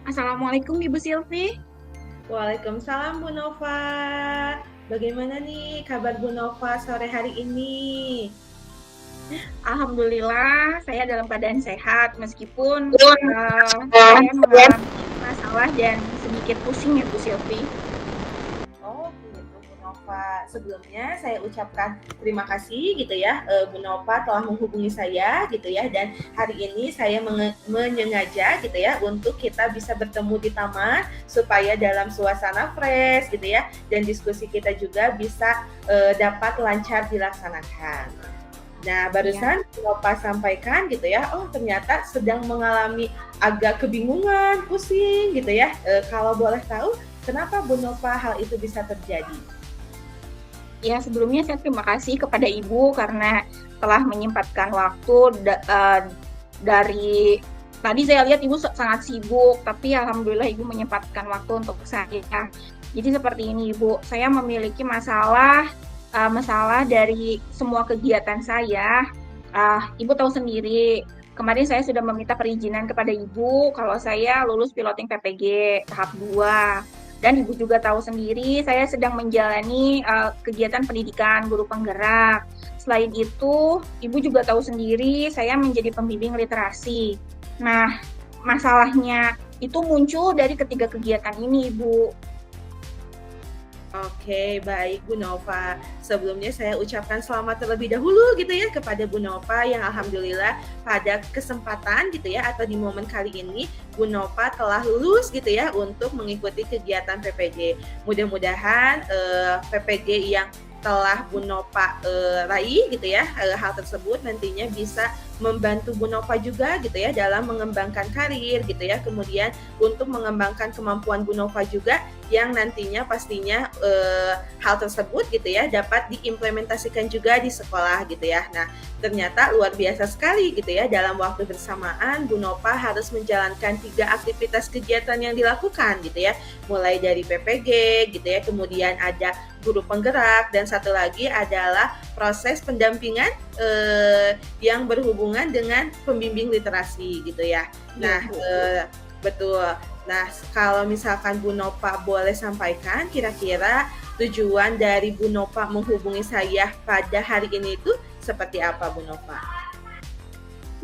Assalamualaikum Ibu Silvi. Waalaikumsalam Bu Nova. Bagaimana nih kabar Bu Nova sore hari ini? Alhamdulillah saya dalam keadaan sehat meskipun saya mengalami masalah dan sedikit pusing ya Bu Silvi. Oh gitu Bu Nova. Sebelumnya saya ucapkan terima kasih gitu ya Bu Nova telah menghubungi saya gitu ya, dan hari ini saya menyengaja gitu ya untuk kita bisa bertemu di taman supaya dalam suasana fresh gitu ya, dan diskusi kita juga bisa dapat lancar dilaksanakan. Nah, Iya, barusan Bapak sampaikan gitu ya, oh ternyata sedang mengalami agak kebingungan, pusing gitu ya. Kalau boleh tahu, kenapa Bu Nova hal itu bisa terjadi? ya sebelumnya saya terima kasih kepada Ibu karena telah menyempatkan waktu dari tadi saya lihat Ibu sangat sibuk, tapi Alhamdulillah Ibu menyempatkan waktu untuk saya. Jadi seperti ini Ibu, saya memiliki masalah dari semua kegiatan saya. Ibu tahu sendiri, kemarin saya sudah meminta perizinan kepada Ibu kalau saya lulus piloting PPG tahap 2. Dan Ibu juga tahu sendiri, saya sedang menjalani kegiatan pendidikan guru penggerak. Selain itu, Ibu juga tahu sendiri, saya menjadi pembimbing literasi. Nah, masalahnya itu muncul dari ketiga kegiatan ini, Ibu. Oke, baik Bu Nova. Sebelumnya saya ucapkan selamat terlebih dahulu gitu ya kepada Bu Nova yang alhamdulillah pada kesempatan gitu ya atau di momen kali ini Bu Nova telah lulus gitu ya untuk mengikuti kegiatan PPG. Mudah-mudahan PPG yang telah Bu Nova raih gitu ya, hal tersebut nantinya bisa membantu Bu Nova juga gitu ya dalam mengembangkan karir gitu ya, kemudian untuk mengembangkan kemampuan Bu Nova juga yang nantinya pastinya hal tersebut gitu ya dapat diimplementasikan juga di sekolah gitu ya. Nah, ternyata luar biasa sekali gitu ya, dalam waktu bersamaan Bu Nova harus menjalankan 3 aktivitas kegiatan yang dilakukan gitu ya, mulai dari PPG gitu ya, kemudian ada guru penggerak, dan satu lagi adalah proses pendampingan yang berhubungan dengan pembimbing literasi gitu ya. Iya, Nah, Bu. betul. Nah, kalau misalkan Bu Nova boleh sampaikan kira-kira tujuan dari Bu Nova menghubungi saya pada hari ini itu seperti apa Bu Nova?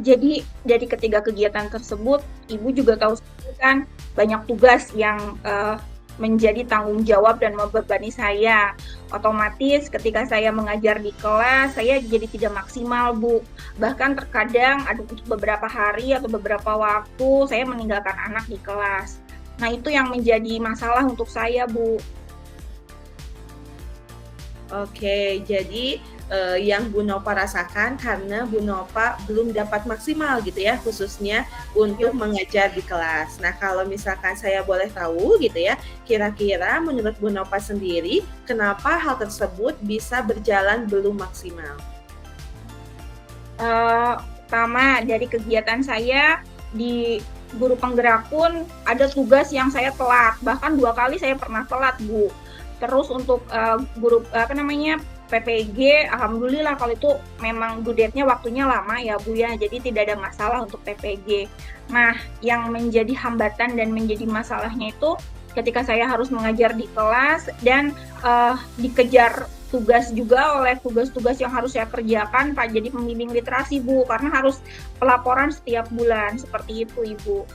Jadi dari ketiga kegiatan tersebut, Ibu juga tahu sendiri kan banyak tugas yang menjadi tanggung jawab dan membebani saya. Otomatis ketika saya mengajar di kelas, saya jadi tidak maksimal, Bu. Bahkan terkadang ada untuk beberapa hari atau beberapa waktu saya meninggalkan anak di kelas. Nah, itu yang menjadi masalah untuk saya, Bu. Oke, jadi yang Bu Nova rasakan karena Bu Nova belum dapat maksimal gitu ya, khususnya untuk mengajar di kelas. Nah, kalau misalkan saya boleh tahu gitu ya, kira-kira menurut Bu Nova sendiri, kenapa hal tersebut bisa berjalan belum maksimal? Pertama, dari kegiatan saya di guru penggerak pun ada tugas yang saya telat, bahkan 2 kali saya pernah telat, Bu. Terus untuk guru apa namanya PPG, alhamdulillah kalau itu memang due date-nya waktunya lama ya Bu ya, jadi tidak ada masalah untuk PPG. Nah, yang menjadi hambatan dan menjadi masalahnya itu ketika saya harus mengajar di kelas dan dikejar tugas juga oleh tugas-tugas yang harus saya kerjakan Pak jadi pembimbing literasi Bu, karena harus pelaporan setiap bulan, seperti itu Ibu.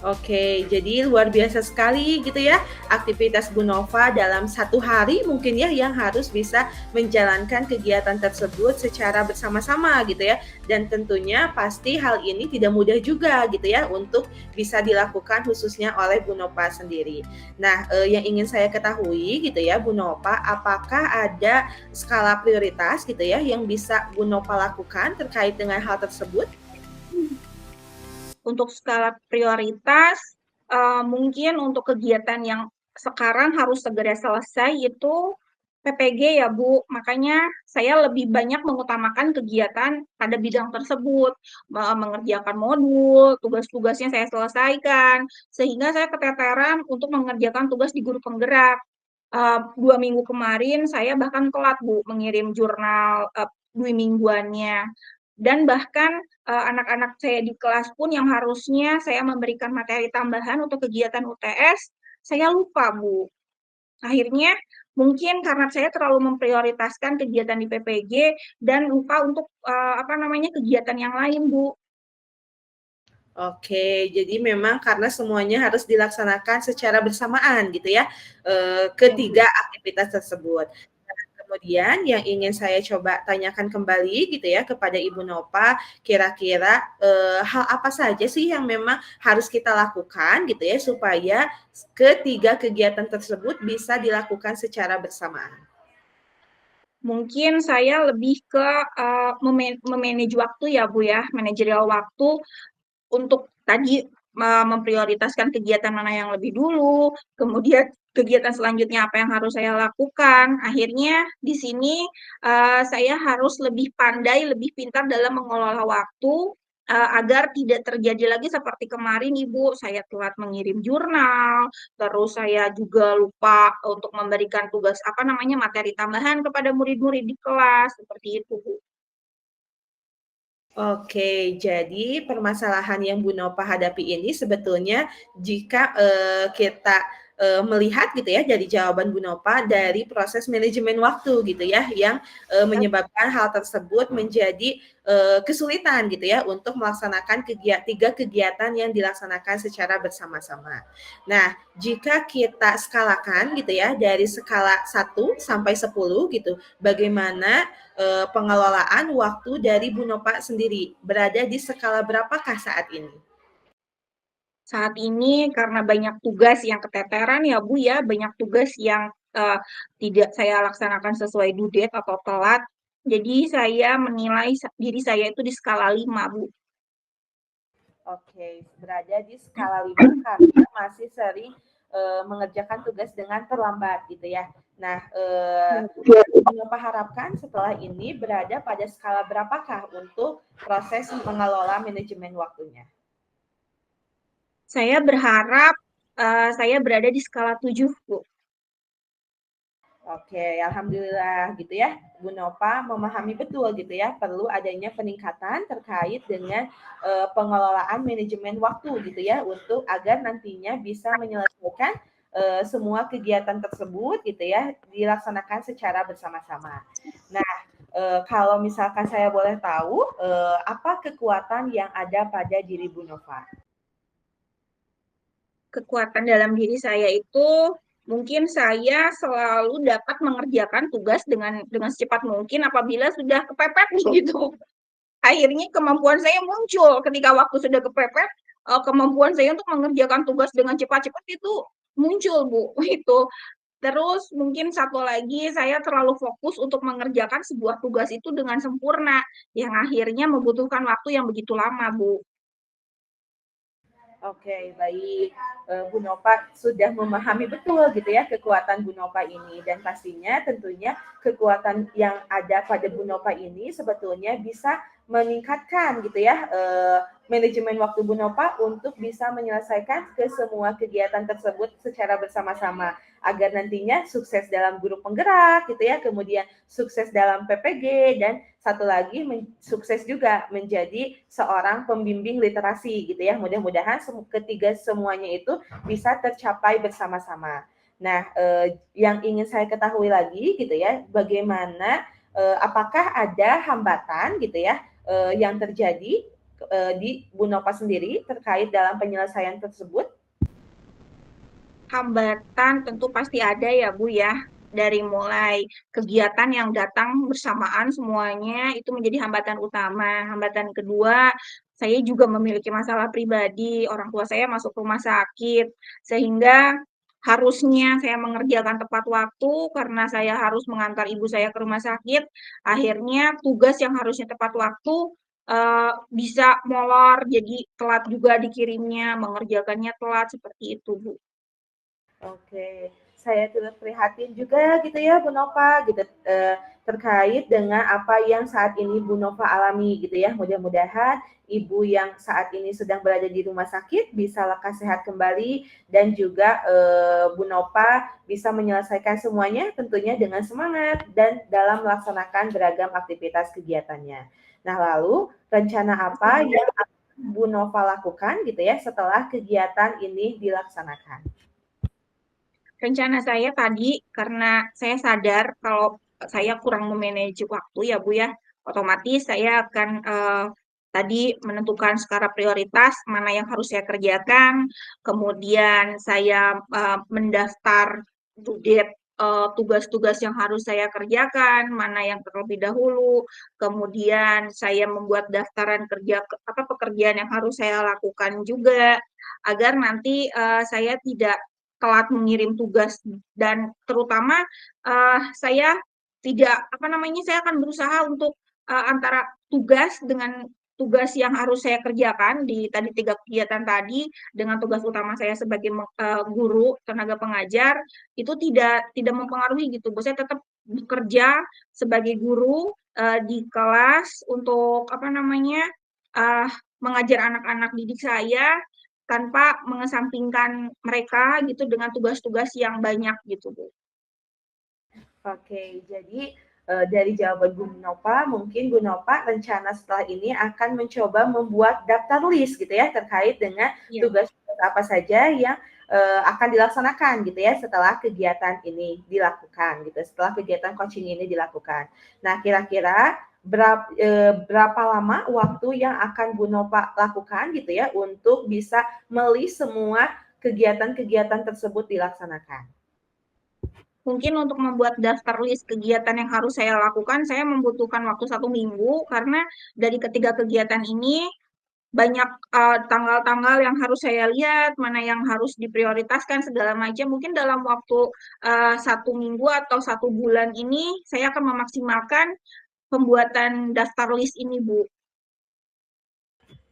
Oke, jadi luar biasa sekali gitu ya aktivitas Bu Nova dalam satu hari mungkin ya yang harus bisa menjalankan kegiatan tersebut secara bersama-sama gitu ya. Dan tentunya pasti hal ini tidak mudah juga gitu ya untuk bisa dilakukan khususnya oleh Bu Nova sendiri. Nah, yang ingin saya ketahui gitu ya Bu Nova, apakah ada skala prioritas gitu ya yang bisa Bu Nova lakukan terkait dengan hal tersebut? Untuk skala prioritas, mungkin untuk kegiatan yang sekarang harus segera selesai itu PPG ya Bu, makanya saya lebih banyak mengutamakan kegiatan pada bidang tersebut, mengerjakan modul, tugas-tugasnya saya selesaikan, sehingga saya keteteran untuk mengerjakan tugas di guru penggerak. 2 minggu kemarin saya bahkan telat Bu mengirim jurnal dui mingguannya. Dan bahkan anak-anak saya di kelas pun yang harusnya saya memberikan materi tambahan untuk kegiatan UTS, saya lupa, Bu. Akhirnya mungkin karena saya terlalu memprioritaskan kegiatan di PPG dan lupa untuk kegiatan yang lain, Bu. Oke, jadi memang karena semuanya harus dilaksanakan secara bersamaan gitu ya, Ya, Bu. ketiga aktivitas tersebut. Nah, kemudian yang ingin saya coba tanyakan kembali gitu ya kepada Ibu Nova, kira-kira, hal apa saja sih yang memang harus kita lakukan gitu ya supaya ketiga kegiatan tersebut bisa dilakukan secara bersamaan? Mungkin saya lebih ke memanage waktu ya, Bu ya, manajerial waktu untuk tadi memprioritaskan kegiatan mana yang lebih dulu, kemudian kegiatan selanjutnya apa yang harus saya lakukan. Akhirnya di sini saya harus lebih pandai, lebih pintar dalam mengelola waktu agar tidak terjadi lagi seperti kemarin Ibu, saya telat mengirim jurnal, terus saya juga lupa untuk memberikan tugas materi tambahan kepada murid-murid di kelas, seperti itu Bu. Oke, jadi permasalahan yang Bu Nova hadapi ini sebetulnya jika, kita, melihat gitu ya dari jawaban Bu Nova dari proses manajemen waktu gitu ya yang, menyebabkan hal tersebut menjadi, kesulitan gitu ya untuk melaksanakan tiga kegiatan yang dilaksanakan secara bersama-sama. Nah, jika kita skalakan gitu ya dari skala 1 sampai 10 gitu, bagaimana pengelolaan waktu dari Bu Nova sendiri? Berada di skala berapakah saat ini? Saat ini karena banyak tugas yang keteteran ya Bu ya, banyak tugas yang tidak saya laksanakan sesuai due date atau telat. Jadi saya menilai diri saya itu di skala 5 Bu. Oke, berada di skala 5 karena masih sering mengerjakan tugas dengan terlambat gitu ya. Nah, Ya, Bu. Bu Nova harapkan setelah ini berada pada skala berapakah untuk proses mengelola manajemen waktunya? Saya berharap saya berada di skala 7 Bu. Oke, alhamdulillah gitu ya. Bu Nova memahami betul gitu ya, perlu adanya peningkatan terkait dengan pengelolaan manajemen waktu gitu ya untuk agar nantinya bisa menyelesaikan semua kegiatan tersebut gitu ya dilaksanakan secara bersama-sama. Nah, kalau misalkan saya boleh tahu apa kekuatan yang ada pada diri Bu Nova? Kekuatan dalam diri saya itu mungkin saya selalu dapat mengerjakan tugas dengan secepat mungkin apabila sudah kepepet gitu. Akhirnya kemampuan saya muncul ketika waktu sudah kepepet, kemampuan saya untuk mengerjakan tugas dengan cepat-cepat itu muncul, Bu. Itu. Terus mungkin satu lagi, saya terlalu fokus untuk mengerjakan sebuah tugas itu dengan sempurna, yang akhirnya membutuhkan waktu yang begitu lama, Bu. Oke, baik. Bu Nova sudah memahami betul gitu ya kekuatan Bu Nova ini dan pastinya tentunya kekuatan yang ada pada Bu Nova ini sebetulnya bisa meningkatkan gitu ya manajemen waktu Bu Nova untuk bisa menyelesaikan ke semua kegiatan tersebut secara bersama-sama agar nantinya sukses dalam guru penggerak gitu ya, kemudian sukses dalam PPG dan satu lagi sukses juga menjadi seorang pembimbing literasi gitu ya. Mudah-mudahan ketiga semuanya itu bisa tercapai bersama-sama. Nah, yang ingin saya ketahui lagi gitu ya, bagaimana apakah ada hambatan gitu ya yang terjadi di Bu Nova sendiri terkait dalam penyelesaian tersebut? Hambatan tentu pasti ada ya, Bu ya. Dari mulai kegiatan yang datang bersamaan semuanya itu menjadi hambatan utama. Hambatan kedua, saya juga memiliki masalah pribadi. Orang tua saya masuk rumah sakit, sehingga harusnya saya mengerjakan tepat waktu karena saya harus mengantar ibu saya ke rumah sakit. Akhirnya tugas yang harusnya tepat waktu bisa molor, jadi telat juga dikirimnya, mengerjakannya telat seperti itu, Bu. Oke, saya turut prihatin juga gitu ya Bu Nova gitu. terkait dengan apa yang saat ini Bu Nova alami gitu ya. Mudah-mudahan ibu yang saat ini sedang berada di rumah sakit bisa lekas sehat kembali dan juga Bu Nova bisa menyelesaikan semuanya tentunya dengan semangat dan dalam melaksanakan beragam aktivitas kegiatannya. Nah, lalu rencana apa yang Bu Nova lakukan gitu ya setelah kegiatan ini dilaksanakan? Rencana saya tadi, karena saya sadar kalau saya kurang memanage waktu ya Bu ya, otomatis saya akan tadi menentukan skala prioritas mana yang harus saya kerjakan, kemudian saya mendaftar due date tugas-tugas yang harus saya kerjakan, mana yang terlebih dahulu, kemudian saya membuat daftaran pekerjaan yang harus saya lakukan juga, agar nanti saya tidak telat mengirim tugas, dan terutama saya tidak saya akan berusaha untuk antara tugas dengan tugas yang harus saya kerjakan di tadi 3 kegiatan tadi dengan tugas utama saya sebagai guru tenaga pengajar itu tidak mempengaruhi gitu. Saya tetap bekerja sebagai guru di kelas untuk mengajar anak-anak didik saya tanpa mengesampingkan mereka gitu dengan tugas-tugas yang banyak gitu, Bu. Oke, jadi dari jawaban Bu Nova, mungkin Bu Nova rencana setelah ini akan mencoba membuat daftar list gitu ya terkait dengan tugas apa saja yang akan dilaksanakan gitu ya setelah kegiatan ini dilakukan gitu, setelah kegiatan coaching ini dilakukan. Nah, kira-kira berapa lama waktu yang akan Bu Nova lakukan gitu ya untuk bisa melist semua kegiatan-kegiatan tersebut dilaksanakan? Mungkin untuk membuat daftar list kegiatan yang harus saya lakukan, saya membutuhkan waktu 1 minggu karena dari ketiga kegiatan ini banyak tanggal-tanggal yang harus saya lihat, mana yang harus diprioritaskan segala macam. Mungkin dalam waktu 1 minggu atau 1 bulan ini saya akan memaksimalkan pembuatan daftar list ini, Bu.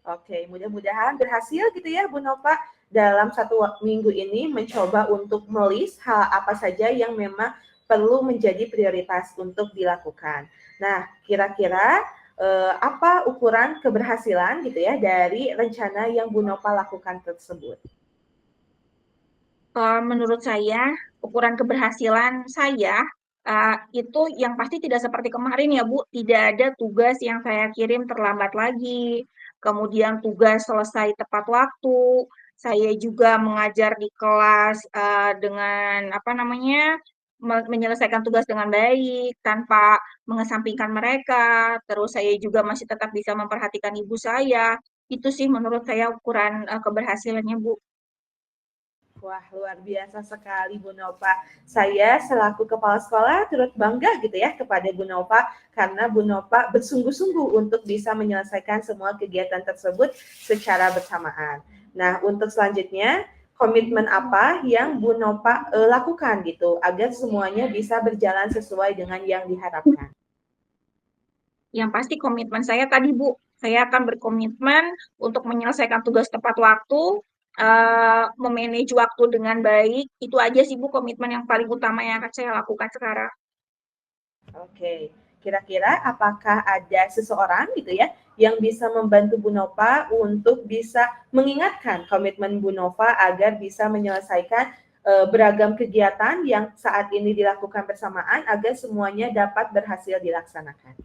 Oke, mudah-mudahan berhasil gitu ya Bu Nova dalam 1 minggu ini mencoba untuk melis hal apa saja yang memang perlu menjadi prioritas untuk dilakukan. Nah, kira-kira apa ukuran keberhasilan gitu ya dari rencana yang Bu Nova lakukan tersebut? Menurut saya, ukuran keberhasilan saya itu yang pasti tidak seperti kemarin ya, Bu. Tidak ada tugas yang saya kirim terlambat lagi, kemudian tugas selesai tepat waktu. Saya juga mengajar di kelas dengan menyelesaikan tugas dengan baik tanpa mengesampingkan mereka. Terus saya juga masih tetap bisa memperhatikan ibu saya. Itu sih menurut saya ukuran keberhasilannya, Bu. Wah, luar biasa sekali Bu Nova. Saya selaku kepala sekolah turut bangga gitu ya kepada Bu Nova karena Bu Nova bersungguh-sungguh untuk bisa menyelesaikan semua kegiatan tersebut secara bersamaan. Nah, untuk selanjutnya, komitmen apa yang Bu Nova lakukan gitu agar semuanya bisa berjalan sesuai dengan yang diharapkan? Yang pasti komitmen saya tadi, Bu, saya akan berkomitmen untuk menyelesaikan tugas tepat waktu, memanage waktu dengan baik. Itu aja sih, Bu, komitmen yang paling utama yang akan saya lakukan sekarang. Oke, kira-kira apakah ada seseorang gitu ya yang bisa membantu Bu Nova untuk bisa mengingatkan komitmen Bu Nova agar bisa menyelesaikan beragam kegiatan yang saat ini dilakukan bersamaan agar semuanya dapat berhasil dilaksanakan?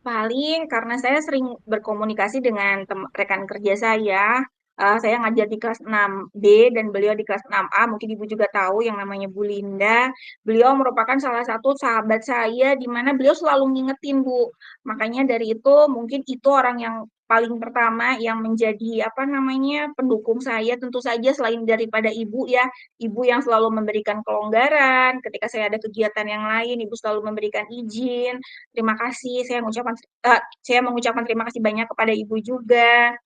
Paling karena saya sering berkomunikasi dengan rekan kerja saya ngajar di kelas 6B dan beliau di kelas 6A, mungkin Ibu juga tahu yang namanya Bu Linda. Beliau merupakan salah satu sahabat saya di mana beliau selalu ngingetin, Bu. Makanya dari itu mungkin itu orang yang paling pertama yang menjadi pendukung saya, tentu saja selain daripada Ibu ya. Ibu yang selalu memberikan kelonggaran ketika saya ada kegiatan yang lain, Ibu selalu memberikan izin. Terima kasih, saya mengucapkan terima kasih banyak kepada Ibu juga.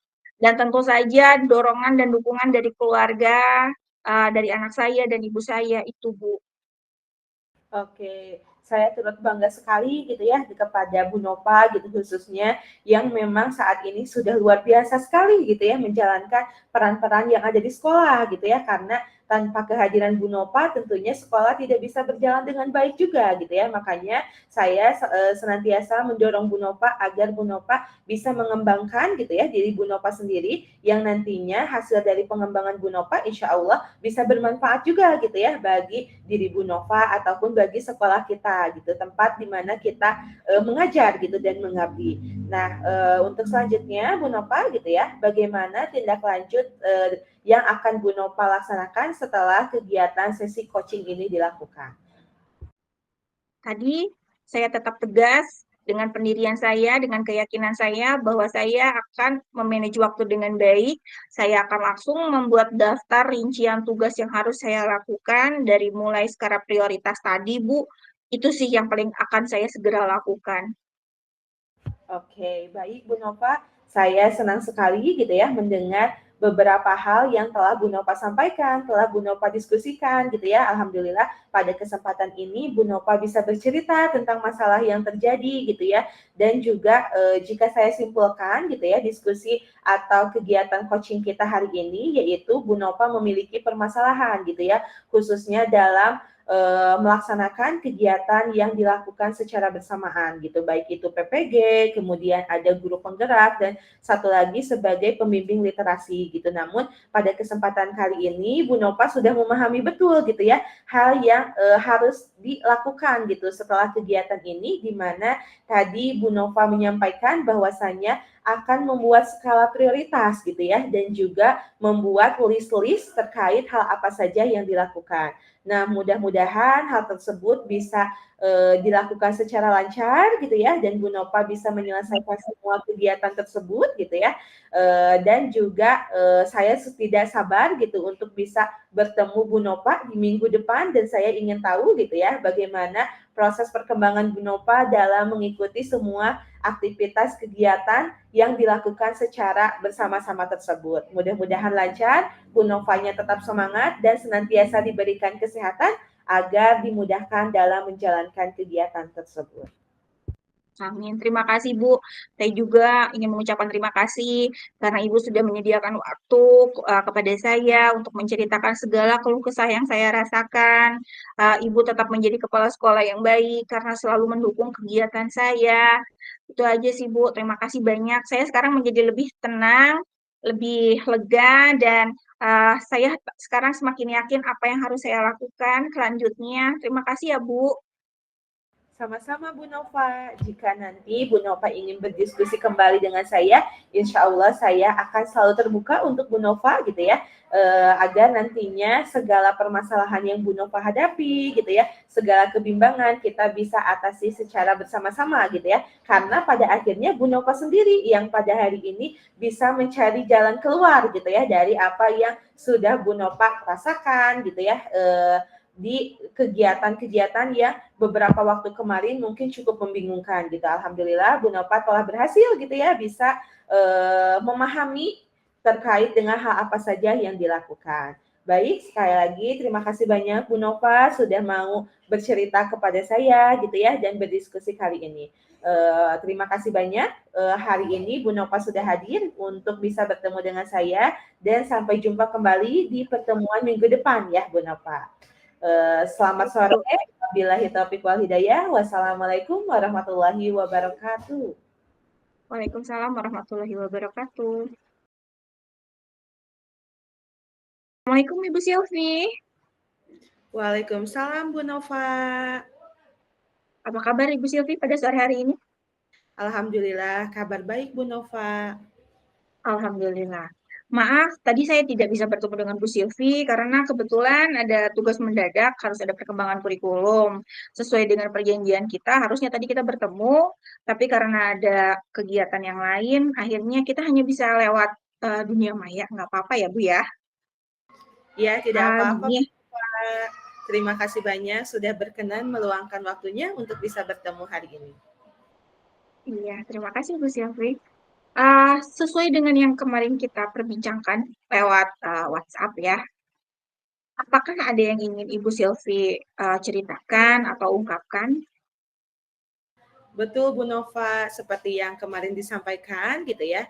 Dan tentu saja dorongan dan dukungan dari keluarga, dari anak saya dan ibu saya itu, Bu. Oke, saya turut bangga sekali gitu ya kepada Bu Nova gitu khususnya yang memang saat ini sudah luar biasa sekali gitu ya menjalankan peran-peran yang ada di sekolah gitu ya karena tanpa kehadiran Bu Nova tentunya sekolah tidak bisa berjalan dengan baik juga gitu ya. Makanya saya senantiasa mendorong Bu Nova agar Bu Nova bisa mengembangkan gitu ya diri Bu Nova sendiri yang nantinya hasil dari pengembangan Bu Nova insya Allah bisa bermanfaat juga gitu ya bagi diri Bu Nova ataupun bagi sekolah kita gitu, tempat di mana kita mengajar gitu dan mengabdi. Nah, untuk selanjutnya Bu Nova gitu ya, bagaimana tindak lanjut yang akan Bu Nova laksanakan setelah kegiatan sesi coaching ini dilakukan? Tadi saya tetap tegas dengan pendirian saya, dengan keyakinan saya bahwa saya akan memanage waktu dengan baik. Saya akan langsung membuat daftar rincian tugas yang harus saya lakukan dari mulai skala prioritas tadi, Bu. Itu sih yang paling akan saya segera lakukan. Oke, baik Bu Nova. Saya senang sekali gitu ya mendengar beberapa hal yang telah Bu Nova sampaikan, telah Bu Nova diskusikan gitu ya. Alhamdulillah pada kesempatan ini Bu Nova bisa bercerita tentang masalah yang terjadi gitu ya. Dan juga jika saya simpulkan gitu ya diskusi atau kegiatan coaching kita hari ini yaitu Bu Nova memiliki permasalahan gitu ya, khususnya dalam melaksanakan kegiatan yang dilakukan secara bersamaan gitu, baik itu PPG, kemudian ada guru penggerak dan satu lagi sebagai pembimbing literasi gitu. Namun pada kesempatan kali ini Bu Nova sudah memahami betul gitu ya hal yang harus dilakukan gitu setelah kegiatan ini, di mana tadi Bu Nova menyampaikan bahwasanya akan membuat skala prioritas gitu ya dan juga membuat list-list terkait hal apa saja yang dilakukan. Nah, mudah-mudahan hal tersebut bisa dilakukan secara lancar gitu ya dan Bu Nova bisa menyelesaikan semua kegiatan tersebut gitu ya. Dan juga saya tidak sabar gitu untuk bisa bertemu Bu Nova di minggu depan dan saya ingin tahu gitu ya bagaimana proses perkembangan Bu Nova dalam mengikuti semua aktivitas kegiatan yang dilakukan secara bersama-sama tersebut. Mudah-mudahan lancar, Bu Novanya tetap semangat dan senantiasa diberikan kesehatan agar dimudahkan dalam menjalankan kegiatan tersebut. Amin. Terima kasih, Bu. Saya juga ingin mengucapkan terima kasih karena Ibu sudah menyediakan waktu kepada saya untuk menceritakan segala keluh kesah yang saya rasakan. Ibu tetap menjadi kepala sekolah yang baik karena selalu mendukung kegiatan saya. Itu aja sih, Bu. Terima kasih banyak. Saya sekarang menjadi lebih tenang, lebih lega, dan saya sekarang semakin yakin apa yang harus saya lakukan selanjutnya. Terima kasih ya, Bu. Sama-sama Bu Nova. Jika nanti Bu Nova ingin berdiskusi kembali dengan saya, insya Allah saya akan selalu terbuka untuk Bu Nova gitu ya, agar nantinya segala permasalahan yang Bu Nova hadapi gitu ya, segala kebimbangan kita bisa atasi secara bersama-sama gitu ya. Karena pada akhirnya Bu Nova sendiri yang pada hari ini bisa mencari jalan keluar gitu ya dari apa yang sudah Bu Nova rasakan gitu ya. Di kegiatan-kegiatan yang beberapa waktu kemarin mungkin cukup membingungkan gitu. Alhamdulillah Bu Nova telah berhasil gitu ya bisa memahami terkait dengan hal apa saja yang dilakukan. Baik, sekali lagi terima kasih banyak Bu Nova sudah mau bercerita kepada saya gitu ya dan berdiskusi kali ini. Terima kasih banyak hari ini Bu Nova sudah hadir untuk bisa bertemu dengan saya dan sampai jumpa kembali di pertemuan minggu depan ya Bu Nova. Selamat sore. Wabillahi taufiq wal hidayah. Wassalamualaikum warahmatullahi wabarakatuh. Waalaikumsalam warahmatullahi wabarakatuh. Assalamualaikum Ibu Silvi. Waalaikumsalam Bu Nova. Apa kabar Ibu Silvi pada sore hari ini? Alhamdulillah, kabar baik Bu Nova. Alhamdulillah. Maaf, tadi saya tidak bisa bertemu dengan Bu Silvi karena kebetulan ada tugas mendadak, harus ada perkembangan kurikulum. Sesuai dengan perjanjian kita, harusnya tadi kita bertemu, tapi karena ada kegiatan yang lain, akhirnya kita hanya bisa lewat dunia maya. Nggak apa-apa ya, Bu ya? Ya, tidak apa-apa Bu Gini, Nova. Terima kasih banyak sudah berkenan meluangkan waktunya untuk bisa bertemu hari ini. iya, terima kasih Bu Silvi. Sesuai dengan yang kemarin kita perbincangkan lewat WhatsApp ya, apakah ada yang ingin Ibu Silvi ceritakan atau ungkapkan? Betul Bu Nova, seperti yang kemarin disampaikan gitu ya,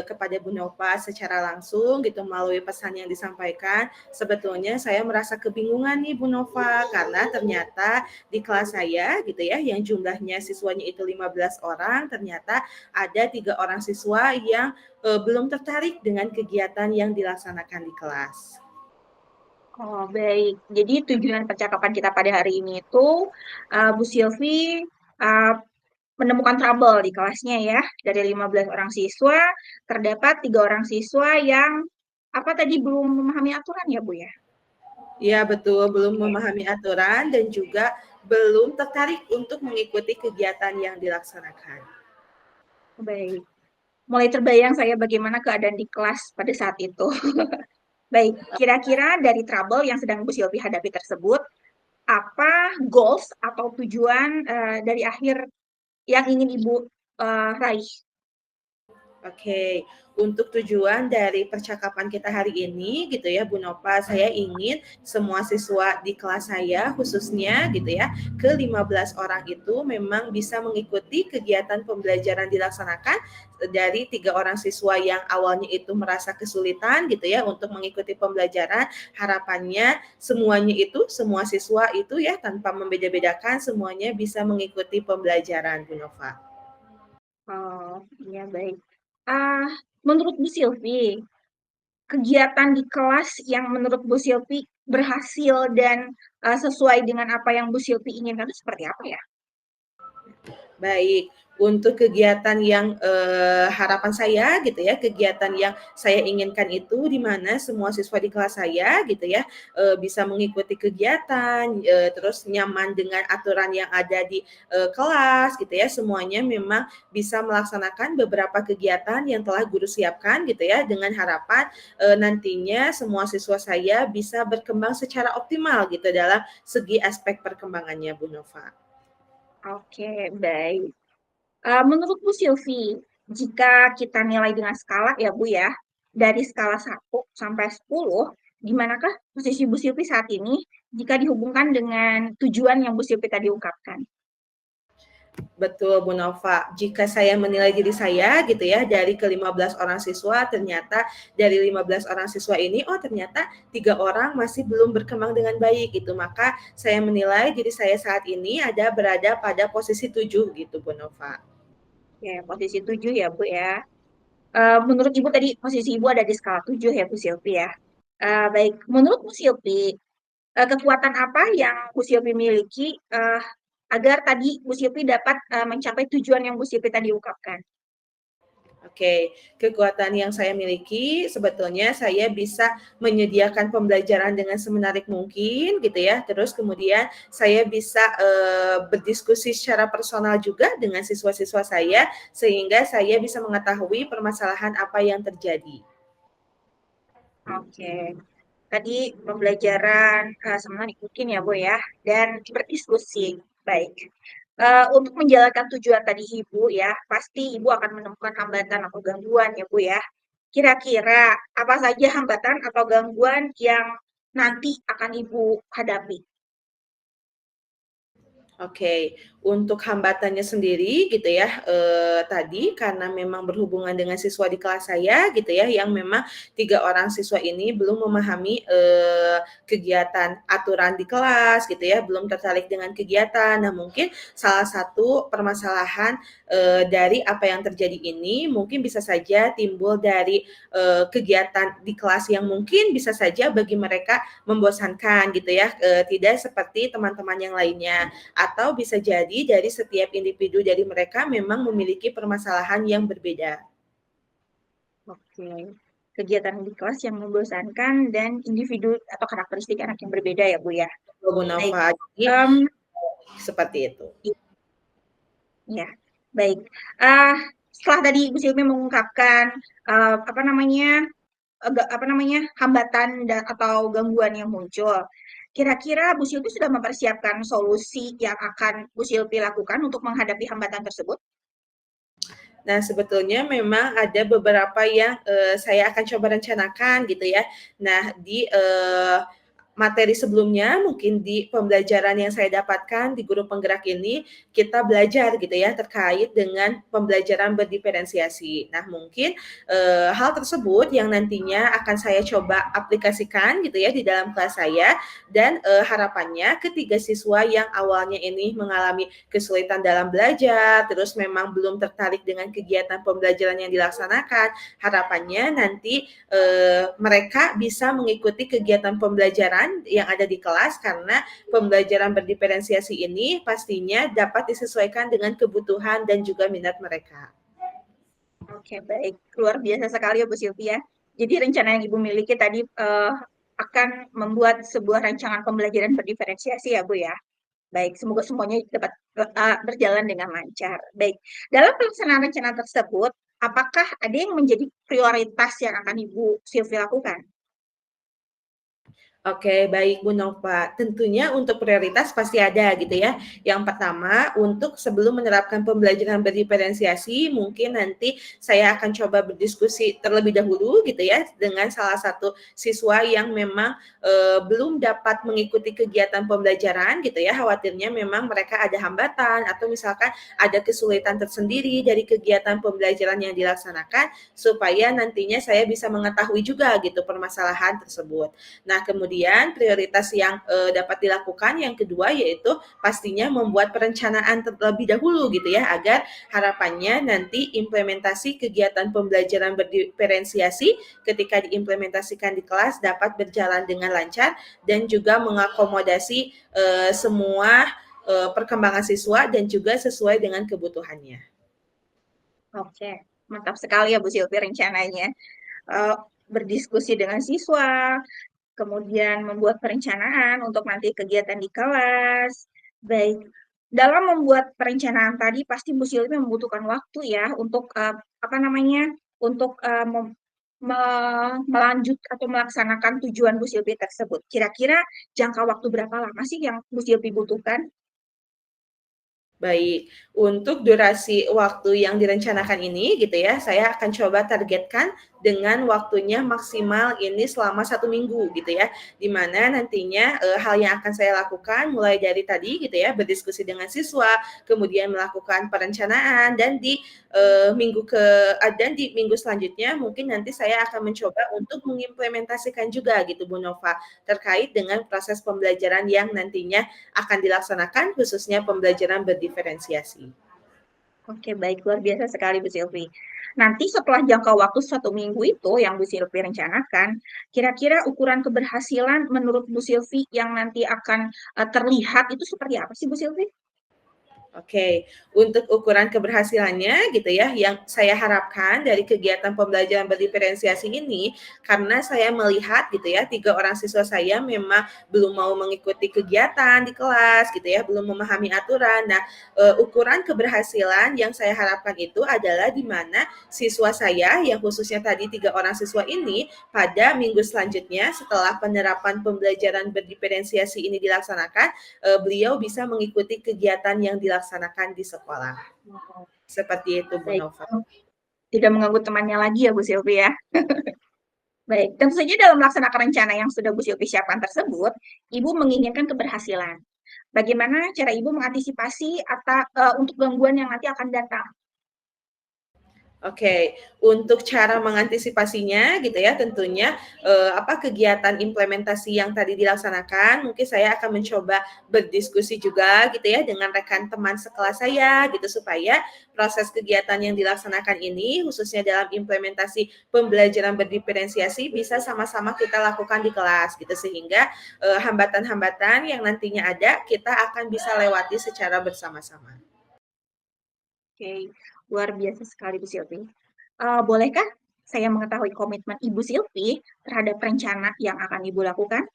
kepada Bu Nova secara langsung gitu melalui pesan yang disampaikan, sebetulnya saya merasa kebingungan nih Bu Nova, karena ternyata di kelas saya gitu ya, yang jumlahnya siswanya itu 15 orang, ternyata ada 3 orang siswa yang, belum tertarik dengan kegiatan yang dilaksanakan di kelas. Oh, baik. Jadi tujuan percakapan kita pada hari ini itu Bu Silvi uh, menemukan trouble di kelasnya ya. Dari 15 orang siswa, terdapat 3 orang siswa yang apa tadi belum memahami aturan ya, Bu ya? Iya betul, belum Oke, memahami aturan dan juga belum tertarik untuk mengikuti kegiatan yang dilaksanakan. baik. Mulai terbayang saya bagaimana keadaan di kelas pada saat itu. Baik, kira-kira dari trouble yang sedang Bu Silvi hadapi tersebut, apa goals atau tujuan dari akhir yang ingin Ibu raih? Oke, untuk tujuan dari percakapan kita hari ini gitu ya Bu Nova, saya ingin semua siswa di kelas saya khususnya gitu ya, ke 15 orang itu memang bisa mengikuti kegiatan pembelajaran dilaksanakan dari 3 orang siswa yang awalnya itu merasa kesulitan gitu ya untuk mengikuti pembelajaran. Harapannya semuanya itu, semua siswa itu ya tanpa membeda-bedakan semuanya bisa mengikuti pembelajaran Bu Nova. Oh, iya baik. Ah, menurut Bu Silvi, kegiatan di kelas yang menurut Bu Silvi berhasil dan sesuai dengan apa yang Bu Silvi inginkan itu seperti apa ya? Baik, untuk kegiatan yang, harapan saya gitu ya, kegiatan yang saya inginkan itu di mana semua siswa di kelas saya gitu ya, bisa mengikuti kegiatan, terus nyaman dengan aturan yang ada di, kelas gitu ya, semuanya memang bisa melaksanakan beberapa kegiatan yang telah guru siapkan gitu ya, dengan harapan, nantinya semua siswa saya bisa berkembang secara optimal gitu dalam segi aspek perkembangannya, Bu Nova. Oke, baik. Menurut Bu Silvi, jika kita nilai dengan skala ya Bu ya, dari skala 1 sampai 10, di manakah posisi Bu Silvi saat ini jika dihubungkan dengan tujuan yang Bu Silvi tadi ungkapkan? Betul Bu Nova, jika saya menilai diri saya gitu ya dari ke 15 orang siswa ternyata dari 15 orang siswa ini oh ternyata 3 orang masih belum berkembang dengan baik gitu. Maka saya menilai diri saya saat ini ada berada pada posisi 7 gitu Bu Nova. Ya, posisi 7 ya Bu ya. Menurut Ibu tadi posisi Ibu ada di skala 7 ya Bu Silvi ya. Baik, menurut Bu Silvi, kekuatan apa yang Bu Silvi miliki agar tadi Bu Silvi dapat mencapai tujuan yang Bu Silvi tadi ungkapkan? Oke, kekuatan yang saya miliki sebetulnya saya bisa menyediakan pembelajaran dengan semenarik mungkin gitu ya. Terus kemudian saya bisa berdiskusi secara personal juga dengan siswa-siswa saya sehingga saya bisa mengetahui permasalahan apa yang terjadi. Oke, tadi pembelajaran sebenarnya ikutin ya Bu ya, dan berdiskusi. Baik. Untuk menjalankan tujuan tadi Ibu ya, pasti Ibu akan menemukan hambatan atau gangguan ya Bu ya. Kira-kira apa saja hambatan atau gangguan yang nanti akan Ibu hadapi? Oke, untuk hambatannya sendiri gitu ya, tadi karena memang berhubungan dengan siswa di kelas saya gitu ya, yang memang 3 orang siswa ini belum memahami, kegiatan aturan di kelas gitu ya, belum tertarik dengan kegiatan. Nah mungkin salah satu permasalahan, dari apa yang terjadi ini mungkin bisa saja timbul dari, kegiatan di kelas yang mungkin bisa saja bagi mereka membosankan gitu ya, tidak seperti teman-teman yang lainnya. Atau bisa jadi dari setiap individu dari mereka memang memiliki permasalahan yang berbeda. Oke, kegiatan di kelas yang membosankan dan individu atau karakteristik anak yang berbeda ya Bu ya. Betul, Bu Baik, Nova. Jadi em, seperti itu. ya, baik. Ah, setelah tadi Bu Silvi mengungkapkan apa namanya apa namanya hambatan atau gangguan yang muncul, kira-kira Bu Silvi sudah mempersiapkan solusi yang akan Bu Silvi lakukan untuk menghadapi hambatan tersebut? Nah, sebetulnya memang ada beberapa yang, saya akan coba rencanakan gitu ya. Nah, di, materi sebelumnya, mungkin di pembelajaran yang saya dapatkan di guru penggerak ini, kita belajar gitu ya terkait dengan pembelajaran berdiferensiasi. Nah, mungkin hal tersebut yang nantinya akan saya coba aplikasikan gitu ya di dalam kelas saya, dan harapannya ketiga siswa yang awalnya ini mengalami kesulitan dalam belajar, terus memang belum tertarik dengan kegiatan pembelajaran yang dilaksanakan, harapannya nanti mereka bisa mengikuti kegiatan pembelajaran yang ada di kelas, karena pembelajaran berdiferensiasi ini pastinya dapat disesuaikan dengan kebutuhan dan juga minat mereka. Oke, baik. Luar biasa sekali ya Bu Sylvia. Jadi rencana yang Ibu miliki tadi akan membuat sebuah rancangan pembelajaran berdiferensiasi ya Bu ya. Baik, semoga semuanya dapat berjalan dengan lancar. Baik, dalam pelaksanaan rencana tersebut, apakah ada yang menjadi prioritas yang akan Ibu Sylvia lakukan? Oke, baik Bu Nova. Tentunya untuk prioritas pasti ada gitu ya. Yang pertama, untuk sebelum menerapkan pembelajaran berdiferensiasi, mungkin nanti saya akan coba berdiskusi terlebih dahulu gitu ya dengan salah satu siswa yang memang belum dapat mengikuti kegiatan pembelajaran gitu ya. Khawatirnya memang mereka ada hambatan atau misalkan ada kesulitan tersendiri dari kegiatan pembelajaran yang dilaksanakan, supaya nantinya saya bisa mengetahui juga gitu permasalahan tersebut. Nah, kemudian prioritas yang dapat dilakukan yang kedua yaitu pastinya membuat perencanaan terlebih dahulu gitu ya, agar harapannya nanti implementasi kegiatan pembelajaran berdiferensiasi ketika diimplementasikan di kelas dapat berjalan dengan lancar dan juga mengakomodasi semua perkembangan siswa dan juga sesuai dengan kebutuhannya. Oke, mantap sekali ya Bu Sylvia rencananya. Berdiskusi dengan siswa, kemudian membuat perencanaan untuk nanti kegiatan di kelas. Baik, dalam membuat perencanaan tadi pasti Bu Sylvia membutuhkan waktu ya untuk apa namanya? Untuk melanjut atau melaksanakan tujuan Bu Sylvia tersebut. Kira-kira jangka waktu berapa lama sih yang Bu Sylvia butuhkan? Baik, untuk durasi waktu yang direncanakan ini gitu ya, saya akan coba targetkan dengan waktunya maksimal ini selama 1 minggu gitu ya. Di mana nantinya hal yang akan saya lakukan mulai dari tadi gitu ya, berdiskusi dengan siswa, kemudian melakukan perencanaan, dan di minggu selanjutnya mungkin nanti saya akan mencoba untuk mengimplementasikan juga gitu Bu Nova, terkait dengan proses pembelajaran yang nantinya akan dilaksanakan, khususnya pembelajaran berdiferensiasi. Oke, baik. Luar biasa sekali, Bu Silvi. Nanti setelah jangka waktu 1 minggu itu yang Bu Silvi rencanakan, kira-kira ukuran keberhasilan menurut Bu Silvi yang nanti akan terlihat itu seperti apa sih, Bu Silvi? Oke, untuk ukuran keberhasilannya gitu ya, yang saya harapkan dari kegiatan pembelajaran berdiferensiasi ini, karena saya melihat gitu ya, 3 orang siswa saya memang belum mau mengikuti kegiatan di kelas gitu ya, belum memahami aturan. Nah, ukuran keberhasilan yang saya harapkan itu adalah di mana siswa saya yang khususnya tadi 3 orang siswa ini pada minggu selanjutnya setelah penerapan pembelajaran berdiferensiasi ini dilaksanakan, beliau bisa mengikuti kegiatan yang dilaksanakan di sekolah. Oh, Seperti itu Bu baik. Nova. Tidak mengganggu temannya lagi ya, Bu Silvi ya. Baik, tentu saja dalam melaksanakan rencana yang sudah Bu Silvi siapkan tersebut, Ibu menginginkan keberhasilan. Bagaimana cara Ibu mengantisipasi atau untuk gangguan yang nanti akan datang? Oke, untuk cara mengantisipasinya gitu ya, tentunya kegiatan implementasi yang tadi dilaksanakan, mungkin saya akan mencoba berdiskusi juga gitu ya dengan rekan teman sekelas saya gitu, supaya proses kegiatan yang dilaksanakan ini khususnya dalam implementasi pembelajaran berdiferensiasi bisa sama-sama kita lakukan di kelas gitu, sehingga hambatan-hambatan yang nantinya ada kita akan bisa lewati secara bersama-sama. Oke, luar biasa sekali Bu Silvi. Bolehkah saya mengetahui komitmen Ibu Silvi terhadap rencana yang akan Ibu lakukan?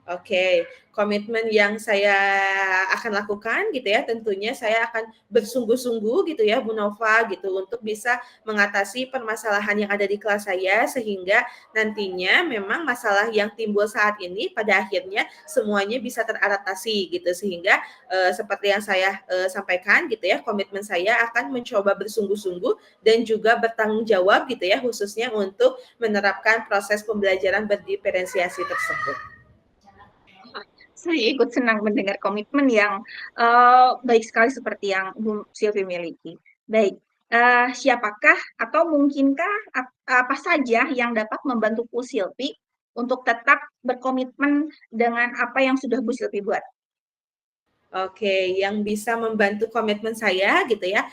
Oke, komitmen yang saya akan lakukan gitu ya, tentunya saya akan bersungguh-sungguh gitu ya Bu Nova gitu, untuk bisa mengatasi permasalahan yang ada di kelas saya, sehingga nantinya memang masalah yang timbul saat ini pada akhirnya semuanya bisa teratasi gitu. Sehingga seperti yang saya sampaikan gitu ya, komitmen saya akan mencoba bersungguh-sungguh dan juga bertanggung jawab gitu ya, khususnya untuk menerapkan proses pembelajaran berdiferensiasi tersebut. Saya ikut senang mendengar komitmen yang baik sekali seperti yang Bu Sylvie miliki. Baik, siapakah atau mungkinkah apa saja yang dapat membantu Bu Sylvie untuk tetap berkomitmen dengan apa yang sudah Bu Sylvie buat? Oke, yang bisa membantu komitmen saya gitu ya,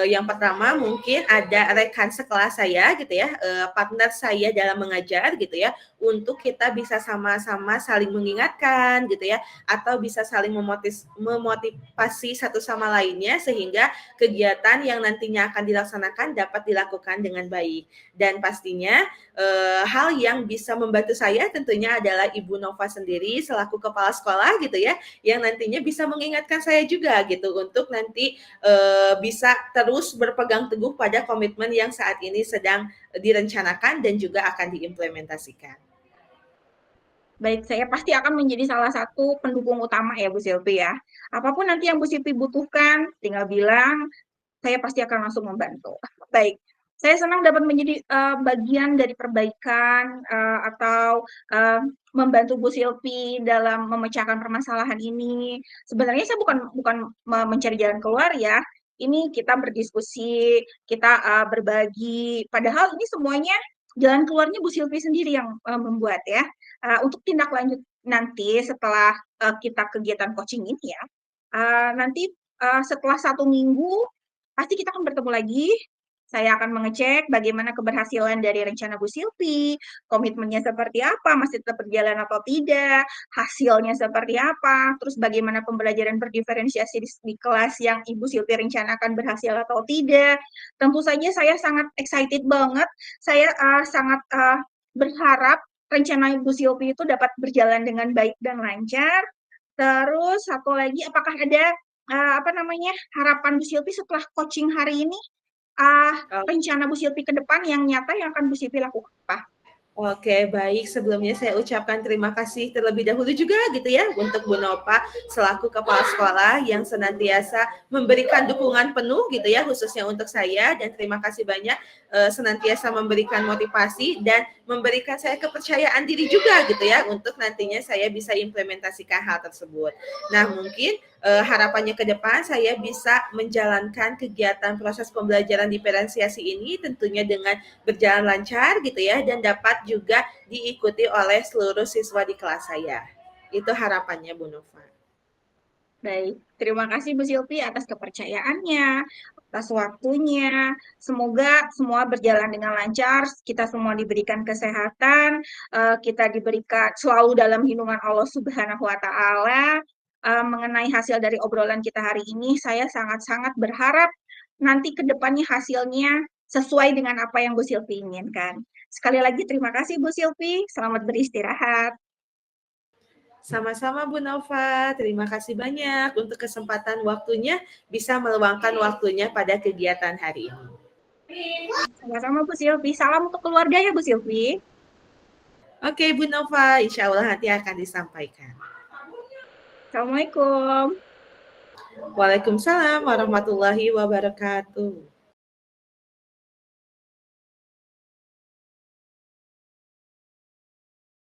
yang pertama mungkin ada rekan sekelas saya gitu ya, partner saya dalam mengajar gitu ya, untuk kita bisa sama-sama saling mengingatkan gitu ya, atau bisa saling memotivasi satu sama lainnya sehingga kegiatan yang nantinya akan dilaksanakan dapat dilakukan dengan baik. Dan pastinya hal yang bisa membantu saya tentunya adalah Ibu Nova sendiri selaku kepala sekolah gitu ya, yang nantinya bisa mengingatkan saya juga gitu untuk nanti bisa terus berpegang teguh pada komitmen yang saat ini sedang direncanakan dan juga akan diimplementasikan. Baik, saya pasti akan menjadi salah satu pendukung utama ya Bu Sylvie ya. Apapun nanti yang Bu Sylvie butuhkan, tinggal bilang, saya pasti akan langsung membantu. Baik, saya senang dapat menjadi bagian dari perbaikan atau membantu Bu Sylvie dalam memecahkan permasalahan ini. Sebenarnya saya bukan mencari jalan keluar ya. Ini kita berdiskusi, kita berbagi. Padahal ini semuanya jalan keluarnya Bu Sylvie sendiri yang membuat ya. Untuk tindak lanjut nanti setelah kita kegiatan coaching ini ya, nanti setelah 1 minggu pasti kita akan bertemu lagi. Saya akan mengecek bagaimana keberhasilan dari rencana Bu Sylvie, komitmennya seperti apa, masih tetap berjalan atau tidak, hasilnya seperti apa, terus bagaimana pembelajaran berdiferensiasi di kelas yang Ibu Sylvie rencanakan berhasil atau tidak. Tentu saja saya sangat excited banget, saya sangat berharap rencana Ibu Sylvie itu dapat berjalan dengan baik dan lancar. Terus satu lagi, apakah ada harapan Bu Sylvie setelah coaching hari ini? Rencana Bu Sylvie ke depan yang nyata yang akan Bu Sylvie lakukan apa? Oke, baik. Sebelumnya saya ucapkan terima kasih terlebih dahulu juga gitu ya untuk Bu Nova selaku kepala sekolah yang senantiasa memberikan dukungan penuh gitu ya khususnya untuk saya, dan terima kasih banyak senantiasa memberikan motivasi dan memberikan saya kepercayaan diri juga gitu ya untuk nantinya saya bisa implementasikan hal tersebut. Nah, mungkin harapannya ke depan saya bisa menjalankan kegiatan proses pembelajaran diferensiasi ini tentunya dengan berjalan lancar gitu ya, dan dapat juga diikuti oleh seluruh siswa di kelas saya. Itu harapannya Bu Nova. Baik, terima kasih Bu Sylvie atas kepercayaannya, atas waktunya. Semoga semua berjalan dengan lancar, kita semua diberikan kesehatan, kita diberikan selalu dalam lindungan Allah Subhanahu wa Ta'ala. Mengenai hasil dari obrolan kita hari ini, saya sangat-sangat berharap nanti ke depannya hasilnya sesuai dengan apa yang Bu Sylvie inginkan. Sekali lagi terima kasih Bu Sylvie, selamat beristirahat. Sama-sama Bu Nova, terima kasih banyak untuk kesempatan waktunya bisa meluangkan waktunya pada kegiatan hari ini. Sama-sama Bu Sylvie, salam untuk keluarga ya Bu Sylvie. Oke Bu Nova, insya Allah nanti akan disampaikan. Assalamualaikum. Waalaikumsalam warahmatullahi wabarakatuh.